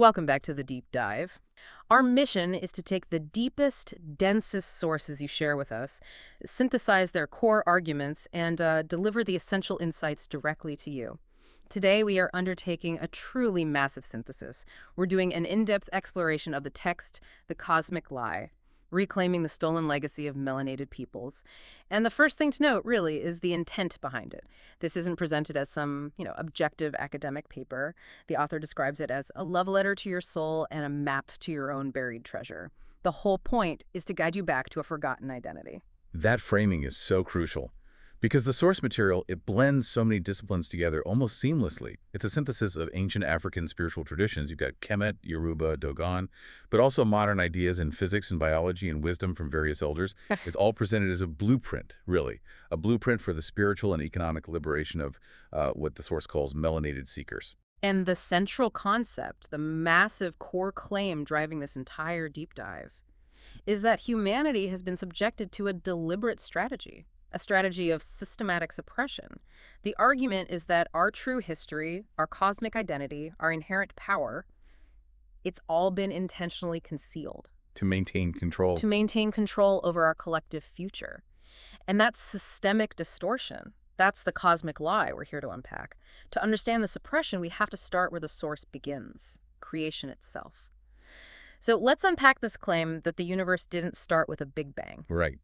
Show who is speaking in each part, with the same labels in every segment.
Speaker 1: Welcome back to the deep dive. Our mission is to take the deepest, densest sources you share with us, synthesize their core arguments, and deliver the essential insights directly to you. Today, we are undertaking a truly massive synthesis. We're doing an in-depth exploration of the text, The Cosmic Lie, reclaiming the stolen legacy of melanated peoples. And the first thing to note, really, is the intent behind it. This isn't presented as some, objective academic paper. The author describes it as a love letter to your soul and a map to your own buried treasure. The whole point is to guide you back to a forgotten identity.
Speaker 2: That framing is so crucial because the source material, it blends so many disciplines together almost seamlessly. It's a synthesis of ancient African spiritual traditions. You've got Kemet, Yoruba, Dogon, but also modern ideas in physics and biology and wisdom from various elders. It's all presented as a blueprint, really, a blueprint for the spiritual and economic liberation of what the source calls melanated seekers.
Speaker 1: And the central concept, the massive core claim driving this entire deep dive, is that humanity has been subjected to a deliberate strategy. A strategy of systematic suppression. The argument is that our true history, our cosmic identity, our inherent power, it's all been intentionally concealed.
Speaker 2: To maintain control.
Speaker 1: To maintain control over our collective future. And that's systemic distortion. That's the cosmic lie we're here to unpack. To understand the suppression, we have to start where the source begins, creation itself. So let's unpack this claim that the universe didn't start with a big bang.
Speaker 2: Right.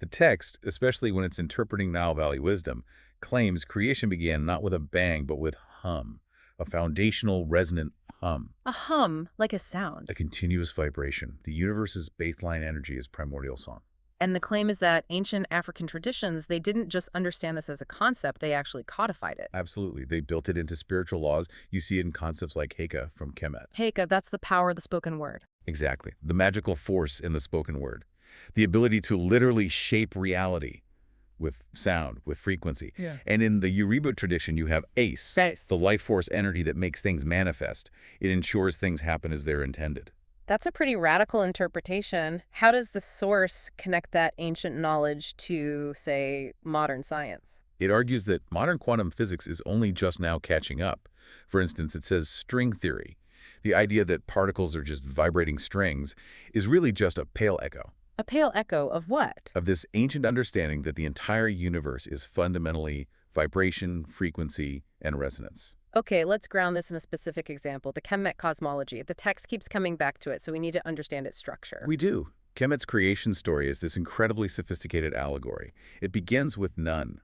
Speaker 2: The text, especially when it's interpreting Nile Valley wisdom, claims creation began not with a bang, but with hum, a foundational resonant hum.
Speaker 1: A hum, like a sound.
Speaker 2: A continuous vibration. The universe's baseline energy is primordial song.
Speaker 1: And the claim is that ancient African traditions, they didn't just understand this as a concept, they actually codified it.
Speaker 2: Absolutely. They built it into spiritual laws. You see it in concepts like Heka from Kemet.
Speaker 1: Heka, that's the power of the spoken word.
Speaker 2: Exactly. The magical force in the spoken word. The ability to literally shape reality with sound, with frequency.
Speaker 1: Yeah.
Speaker 2: And in the Yoruba tradition, you have Ace, the life force energy that makes things manifest. It ensures things happen as they're intended.
Speaker 1: That's a pretty radical interpretation. How does the source connect that ancient knowledge to, say, modern science?
Speaker 2: It argues that modern quantum physics is only just now catching up. For instance, it says string theory. The idea that particles are just vibrating strings is really just a pale echo.
Speaker 1: A pale echo of what?
Speaker 2: Of this ancient understanding that the entire universe is fundamentally vibration, frequency, and resonance.
Speaker 1: Okay, let's ground this in a specific example, the Kemet cosmology. The text keeps coming back to it, so we need to understand its structure.
Speaker 2: We do. Kemet's creation story is this incredibly sophisticated allegory. It begins with none,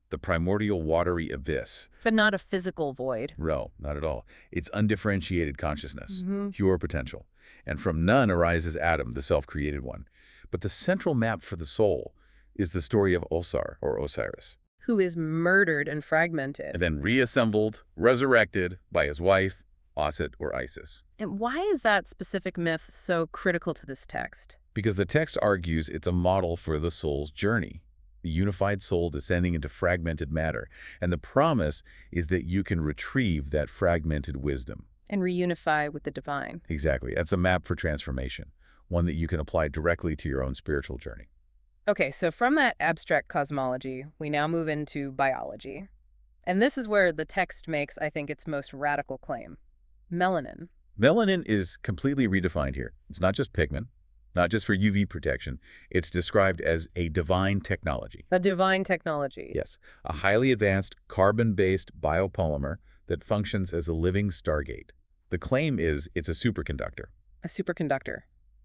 Speaker 2: the primordial watery abyss.
Speaker 1: But not a physical void.
Speaker 2: No, not at all. It's undifferentiated consciousness, pure potential. And from none arises Adam, the self-created one. But the central map for the soul is the story of Osar, or Osiris.
Speaker 1: Who is murdered and fragmented.
Speaker 2: And then reassembled, resurrected by his wife, Osset, or Isis.
Speaker 1: And why is that specific myth so critical to this text?
Speaker 2: Because the text argues it's a model for the soul's journey. The unified soul descending into fragmented matter. And the promise is that you can retrieve that fragmented wisdom.
Speaker 1: And reunify with the divine.
Speaker 2: Exactly. That's a map for transformation, one that you can apply directly to your own spiritual journey.
Speaker 1: Okay, so from that abstract cosmology, we now move into biology. And this is where the text makes, I think, its most radical claim. Melanin.
Speaker 2: Melanin is completely redefined here. It's not just pigment, not just for UV protection. It's described as a divine technology.
Speaker 1: A divine technology.
Speaker 2: Yes, a highly advanced carbon-based biopolymer that functions as a living stargate. The claim is it's a superconductor.
Speaker 1: A superconductor.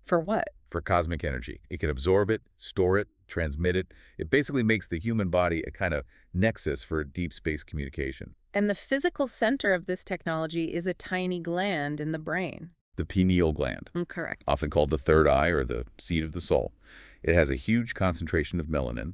Speaker 1: For what?
Speaker 2: For cosmic energy. It can absorb it, store it, transmit it. It basically makes the human body a kind of nexus for deep space communication.
Speaker 1: And the physical center of this technology is a tiny gland in the brain.
Speaker 2: The pineal gland.
Speaker 1: Correct.
Speaker 2: Often called the third eye or the seat of the soul. It has a huge concentration of melanin.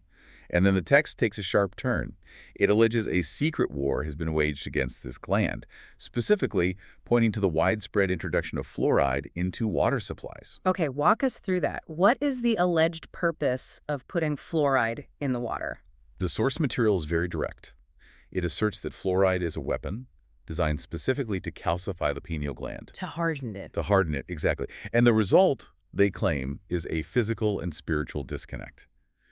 Speaker 2: And then the text takes a sharp turn. It alleges a secret war has been waged against this gland, specifically pointing to the widespread introduction of fluoride into water supplies.
Speaker 1: Okay, walk us through that. What is the alleged purpose of putting fluoride in the water?
Speaker 2: The source material is very direct. It asserts that fluoride is a weapon designed specifically to calcify the pineal gland.
Speaker 1: To harden it.
Speaker 2: To harden it, exactly. And the result, they claim, is a physical and spiritual disconnect.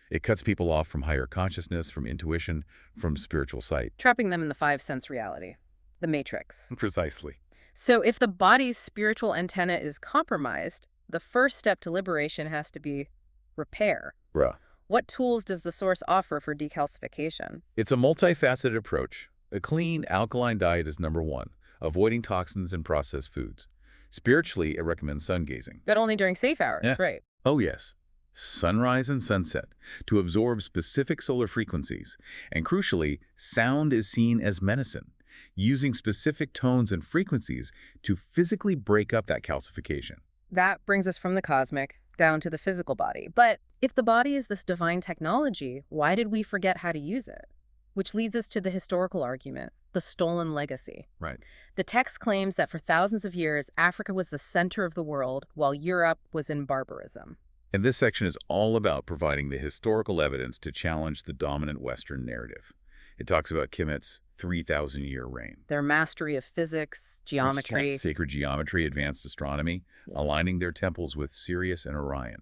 Speaker 2: It cuts people off from higher consciousness, from intuition, from spiritual sight.
Speaker 1: Trapping them in the five-sense reality. The Matrix.
Speaker 2: Precisely.
Speaker 1: So if the body's spiritual antenna is compromised, the first step to liberation has to be repair.
Speaker 2: Bruh.
Speaker 1: What tools does the source offer for decalcification?
Speaker 2: It's a multifaceted approach. A clean, alkaline diet is number one, avoiding toxins and processed foods. Spiritually, it recommends sun gazing.
Speaker 1: But only during safe hours,
Speaker 2: Yeah.
Speaker 1: right?
Speaker 2: Oh, yes. Sunrise and sunset to absorb specific solar frequencies. And crucially, sound is seen as medicine, using specific tones and frequencies to physically break up that calcification.
Speaker 1: That brings us from the cosmic down to the physical body. But if the body is this divine technology, why did we forget how to use it? Which leads us to the historical argument, the stolen legacy.
Speaker 2: Right.
Speaker 1: The text claims that for thousands of years, Africa was the center of the world, while Europe was in barbarism.
Speaker 2: And this section is all about providing the historical evidence to challenge the dominant Western narrative. It talks about Kemet's 3,000-year reign.
Speaker 1: Their mastery of physics, geometry.
Speaker 2: Sacred geometry, advanced astronomy, aligning their temples with Sirius and Orion.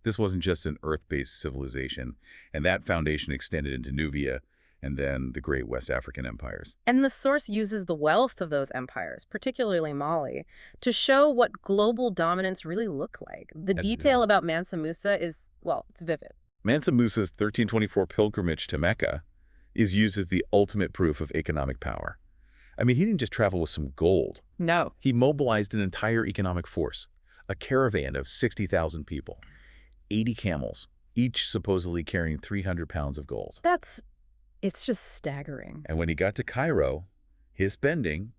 Speaker 2: This wasn't just an Earth-based civilization, and that foundation extended into Nubia and then the great West African empires.
Speaker 1: And the source uses the wealth of those empires, particularly Mali, to show what global dominance really looked like. The detail about Mansa Musa is, well, it's vivid.
Speaker 2: Mansa Musa's 1324 pilgrimage to Mecca is used as the ultimate proof of economic power. I mean, he didn't just travel with some gold.
Speaker 1: No.
Speaker 2: He mobilized an entire economic force, a caravan of 60,000 people, 80 camels, each supposedly carrying 300 pounds of gold.
Speaker 1: It's just staggering.
Speaker 2: And when he got to Cairo, his spending,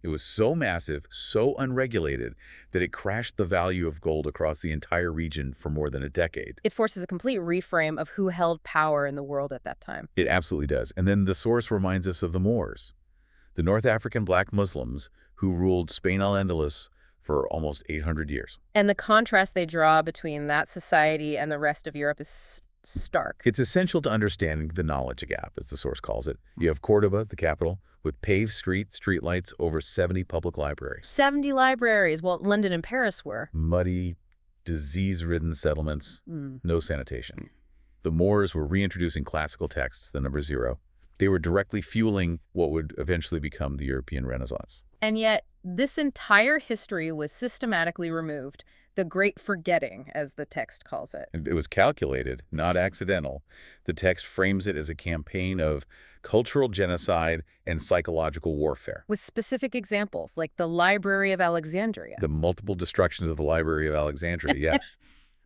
Speaker 2: it was so massive, so unregulated, that it crashed the value of gold across the entire region for more than a decade.
Speaker 1: It forces a complete reframe of who held power in the world at that time.
Speaker 2: It absolutely does. And then the source reminds us of the Moors, the North African black Muslims who ruled Spain al-Andalus for almost 800 years.
Speaker 1: And the contrast they draw between that society and the rest of Europe is stark.
Speaker 2: It's essential to understanding the knowledge gap, as the source calls it. You have Cordoba, the capital, with paved streetlights, over 70 public libraries.
Speaker 1: 70 libraries, well, London and Paris were.
Speaker 2: Muddy, disease-ridden settlements, no sanitation. The Moors were reintroducing classical texts, the number 0. They were directly fueling what would eventually become the European Renaissance.
Speaker 1: And yet, this entire history was systematically removed. The great forgetting, as the text calls it.
Speaker 2: And it was calculated, not accidental. The text frames it as a campaign of cultural genocide and psychological warfare.
Speaker 1: With specific examples, like the Library of Alexandria.
Speaker 2: The multiple destructions of the Library of Alexandria, yeah.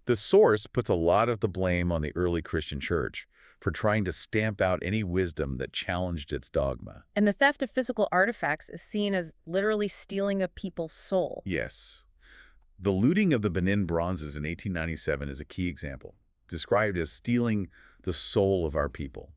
Speaker 2: The source puts a lot of the blame on the early Christian church for trying to stamp out any wisdom that challenged its dogma.
Speaker 1: And the theft of physical artifacts is seen as literally stealing a people's soul.
Speaker 2: Yes. The looting of the Benin bronzes in 1897 is a key example, described as stealing the soul of our people,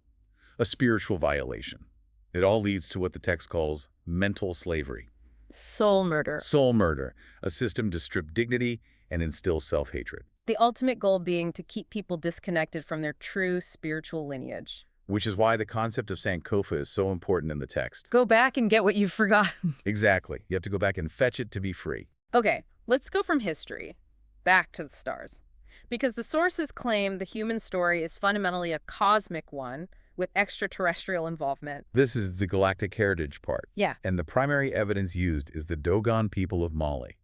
Speaker 2: a spiritual violation. It all leads to what the text calls mental slavery.
Speaker 1: Soul murder.
Speaker 2: Soul murder, a system to strip dignity and instill self-hatred.
Speaker 1: The ultimate goal being to keep people disconnected from their true spiritual lineage.
Speaker 2: Which is why the concept of Sankofa is so important in the text.
Speaker 1: Go back and get what you've forgotten.
Speaker 2: Exactly. You have to go back and fetch it to be free.
Speaker 1: Okay, let's go from history back to the stars. Because the sources claim the human story is fundamentally a cosmic one with extraterrestrial involvement.
Speaker 2: This is the galactic heritage part.
Speaker 1: Yeah.
Speaker 2: And the primary evidence used is the Dogon people of Mali.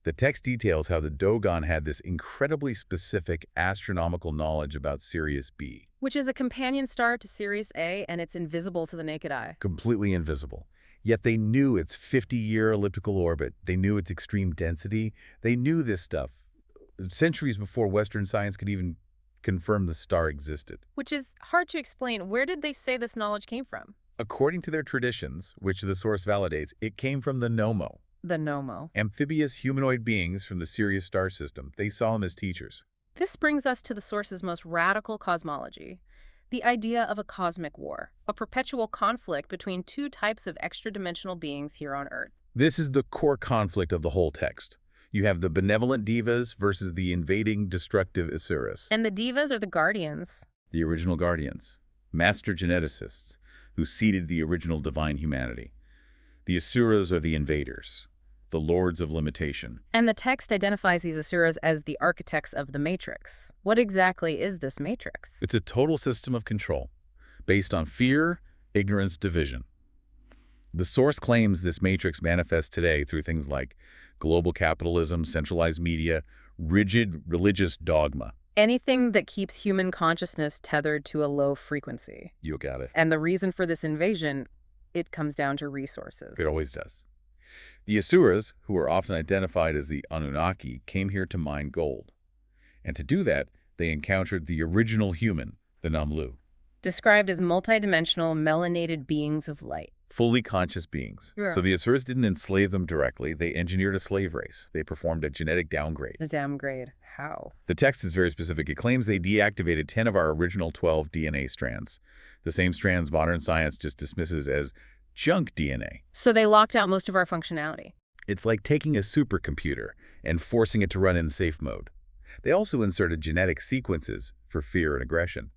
Speaker 2: The text details how the Dogon had this incredibly specific astronomical knowledge about Sirius B.
Speaker 1: Which is a companion star to Sirius A, and it's invisible to the naked eye.
Speaker 2: Completely invisible. Yet they knew its 50-year elliptical orbit. They knew its extreme density. They knew this stuff centuries before Western science could even confirm the star existed.
Speaker 1: Which is hard to explain. Where did they say this knowledge came from?
Speaker 2: According to their traditions, which the source validates, it came from the Nomo.
Speaker 1: The Nomo.
Speaker 2: Amphibious humanoid beings from the Sirius star system. They saw them as teachers.
Speaker 1: This brings us to the source's most radical cosmology, the idea of a cosmic war, a perpetual conflict between two types of extra-dimensional beings here on Earth.
Speaker 2: This is the core conflict of the whole text. You have the benevolent divas versus the invading, destructive Asuras.
Speaker 1: And the divas are the guardians.
Speaker 2: The original guardians. Master geneticists who seeded the original divine humanity. The Asuras are the invaders, the lords of limitation.
Speaker 1: And the text identifies these Asuras as the architects of the Matrix. What exactly is this Matrix?
Speaker 2: It's a total system of control, based on fear, ignorance, division. The source claims this matrix manifests today through things like global capitalism, centralized media, rigid religious dogma.
Speaker 1: Anything that keeps human consciousness tethered to a low frequency.
Speaker 2: You got it.
Speaker 1: And the reason for this invasion, it comes down to resources.
Speaker 2: It always does. The Asuras, who are often identified as the Anunnaki, came here to mine gold. And to do that, they encountered the original human, the Namlu.
Speaker 1: Described as multidimensional, melanated beings of light.
Speaker 2: Fully conscious beings.
Speaker 1: Yeah.
Speaker 2: So the Asuras didn't enslave them directly. They engineered a slave race. They performed a genetic downgrade.
Speaker 1: A downgrade. How?
Speaker 2: The text is very specific. It claims they deactivated 10 of our original 12 DNA strands. The same strands modern science just dismisses as junk DNA.
Speaker 1: So they locked out most of our functionality.
Speaker 2: It's like taking a supercomputer and forcing it to run in safe mode. They also inserted genetic sequences for fear and aggression.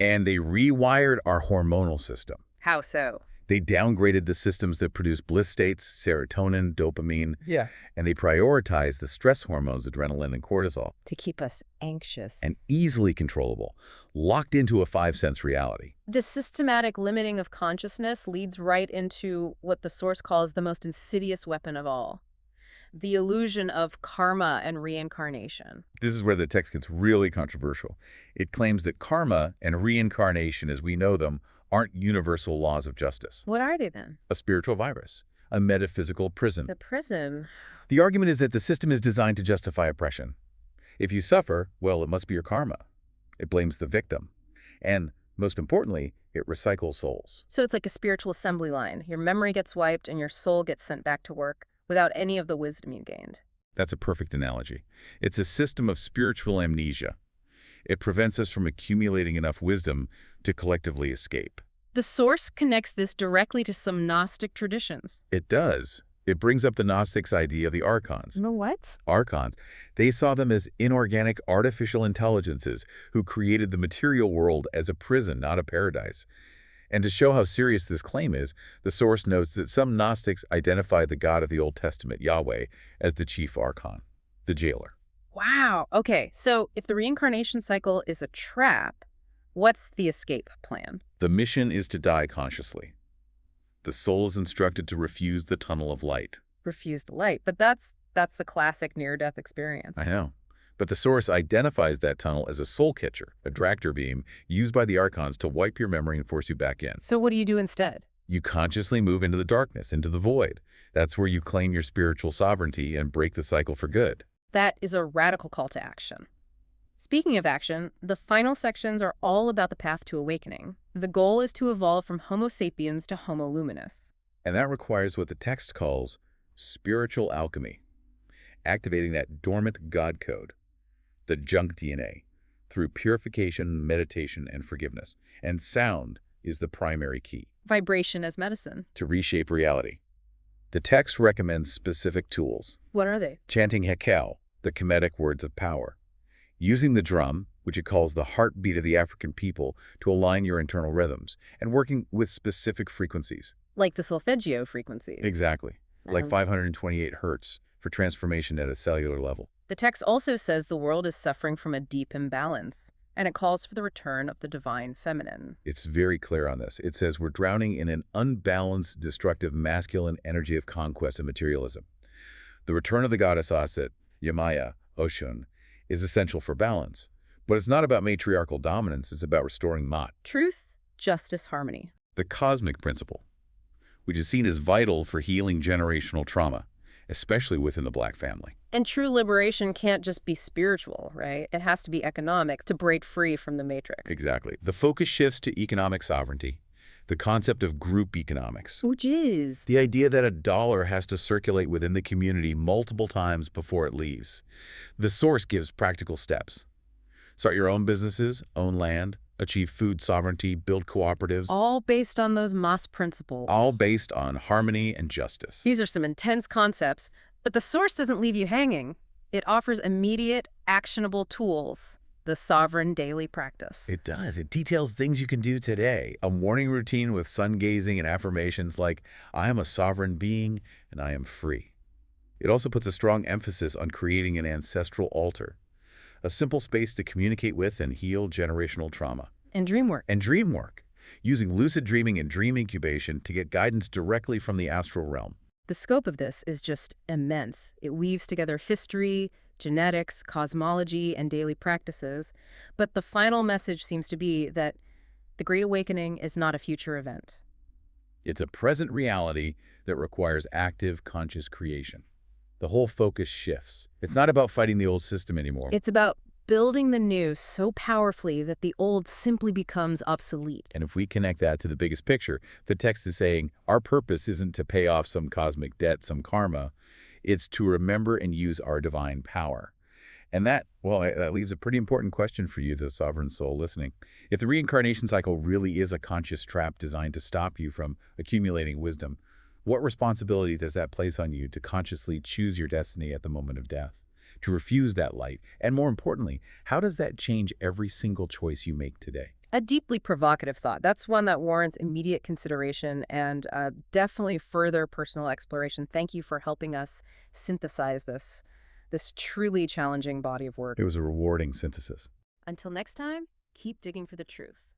Speaker 2: And they rewired our hormonal system.
Speaker 1: How so?
Speaker 2: They downgraded the systems that produce bliss states, serotonin, dopamine,
Speaker 1: Yeah.
Speaker 2: and they prioritized the stress hormones, adrenaline and cortisol,
Speaker 1: To keep us anxious.
Speaker 2: and easily controllable, locked into a five-sense reality.
Speaker 1: The systematic limiting of consciousness leads right into what the source calls the most insidious weapon of all. The illusion of karma and reincarnation.
Speaker 2: This is where the text gets really controversial. It claims that karma and reincarnation as we know them aren't universal laws of justice.
Speaker 1: What are they then?
Speaker 2: A spiritual virus, a metaphysical prison.
Speaker 1: The prison.
Speaker 2: The argument is that the system is designed to justify oppression. If you suffer, well, it must be your karma. It blames the victim. And, most importantly, it recycles souls.
Speaker 1: So it's like a spiritual assembly line. Your memory gets wiped and your soul gets sent back to work without any of the wisdom you gained.
Speaker 2: That's a perfect analogy. It's a system of spiritual amnesia. It prevents us from accumulating enough wisdom to collectively escape.
Speaker 1: The source connects this directly to some Gnostic traditions.
Speaker 2: It does. It brings up the Gnostics' idea of the archons.
Speaker 1: The what?
Speaker 2: Archons. They saw them as inorganic artificial intelligences who created the material world as a prison, not a paradise. And to show how serious this claim is, the source notes that some Gnostics identify the God of the Old Testament, Yahweh, as the chief archon, the jailer.
Speaker 1: Wow. Okay, so if the reincarnation cycle is a trap, what's the escape plan?
Speaker 2: The mission is to die consciously. The soul is instructed to refuse the tunnel of light.
Speaker 1: Refuse the light. But that's the classic near-death experience.
Speaker 2: I know. But the source identifies that tunnel as a soul catcher, a dractor beam used by the archons to wipe your memory and force you back in.
Speaker 1: So what do you do instead?
Speaker 2: You consciously move into the darkness, into the void. That's where you claim your spiritual sovereignty and break the cycle for good.
Speaker 1: That is a radical call to action. Speaking of action, the final sections are all about the path to awakening. The goal is to evolve from Homo sapiens to Homo luminous.
Speaker 2: And that requires what the text calls spiritual alchemy, activating that dormant God code, the junk DNA, through purification, meditation, and forgiveness. And sound is the primary key.
Speaker 1: Vibration as medicine.
Speaker 2: To reshape reality. The text recommends specific tools.
Speaker 1: What are they?
Speaker 2: Chanting Hekel, the Kemetic words of power. Using the drum, which it calls the heartbeat of the African people, to align your internal rhythms, and working with specific frequencies.
Speaker 1: Like the solfeggio frequencies.
Speaker 2: Exactly. Like 528 hertz for transformation at a cellular level.
Speaker 1: The text also says the world is suffering from a deep imbalance, and it calls for the return of the divine feminine.
Speaker 2: It's very clear on this. It says we're drowning in an unbalanced, destructive masculine energy of conquest and materialism. The return of the goddess Aset, Yamaya, Oshun, is essential for balance. But it's not about matriarchal dominance, it's about restoring Ma'at.
Speaker 1: Truth, justice, harmony.
Speaker 2: The cosmic principle, which is seen as vital for healing generational trauma, especially within the Black family.
Speaker 1: And true liberation can't just be spiritual, right? It has to be economic to break free from the matrix.
Speaker 2: Exactly. The focus shifts to economic sovereignty, the concept of group economics.
Speaker 1: Which is?
Speaker 2: The idea that a dollar has to circulate within the community multiple times before it leaves. The source gives practical steps. Start your own businesses, own land, achieve food sovereignty, build cooperatives.
Speaker 1: All based on those Moss principles.
Speaker 2: All based on harmony and justice.
Speaker 1: These are some intense concepts, but the source doesn't leave you hanging. It offers immediate, actionable tools. The sovereign daily practice.
Speaker 2: It does. It details things you can do today. A morning routine with sun gazing and affirmations like, I am a sovereign being and I am free. It also puts a strong emphasis on creating an ancestral altar, a simple space to communicate with and heal generational trauma.
Speaker 1: And dream work.
Speaker 2: And dream work. using lucid dreaming and dream incubation to get guidance directly from the astral realm.
Speaker 1: The scope of this is just immense. It weaves together history, genetics, cosmology, and daily practices. But the final message seems to be that the Great Awakening is not a future event.
Speaker 2: It's a present reality that requires active, conscious creation. The whole focus shifts. It's not about fighting the old system anymore.
Speaker 1: It's about building the new so powerfully that the old simply becomes obsolete.
Speaker 2: And if we connect that to the biggest picture, the text is saying our purpose isn't to pay off some cosmic debt, some karma. It's to remember and use our divine power. And that leaves a pretty important question for you, the sovereign soul listening. If the reincarnation cycle really is a conscious trap designed to stop you from accumulating wisdom, what responsibility does that place on you to consciously choose your destiny at the moment of death? To refuse that light? And more importantly, how does that change every single choice you make today?
Speaker 1: A deeply provocative thought. That's one that warrants immediate consideration and definitely further personal exploration. Thank you for helping us synthesize this truly challenging body of work.
Speaker 2: It was a rewarding synthesis.
Speaker 1: Until next time, keep digging for the truth.